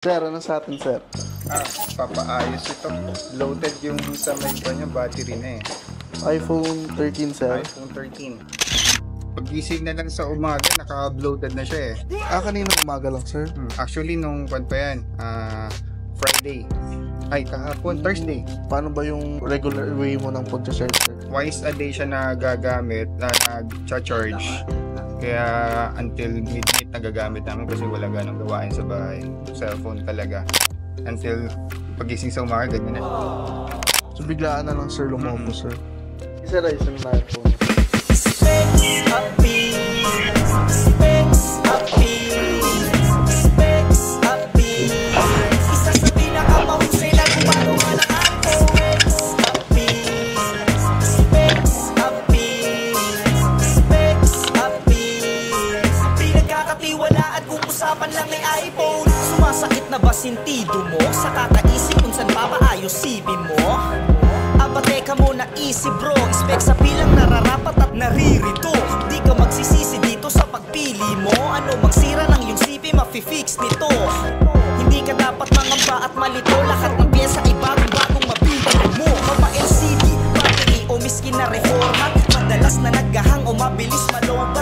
Sir, ano sa atin, sir? Papaayos ito. Loaded yung sa may kanya battery na iPhone 13, sir. iPhone 13. Pagising na lang sa umaga, naka-uploaded na siya Kanina umaga lang, sir. Actually, nung kwan pa yan, Friday. Ay, kahapon, Thursday. Paano ba yung regular way mo ng pag-charge, sir? Twice a day siya nagagamit, nag-charge. Kaya until midnight nagagamit namin kasi wala ganong gawain sa bahay. Cellphone talaga. Until pagising sa umaga, ganyan na. So, biglaan na lang, sir, lumobo, sir. Sir, ay isang na iPhone. Usapan lang ng iPhone. Sumasakit na ba sintido mo? Sa kakaisip kung saan papaayos CV mo? Aba teka muna easy bro, spec sa pilang nararapat at naririto. Di ka magsisisi dito sa pagpili mo. Ano magsira ng yung CV mafi-fix nito. Hindi ka dapat mangamba at malito. Lahat ng pyesa ay bagong mabili mo. Mapa LCD, battery o miskin na reforma. Madalas na naghahang o mabilis malomba.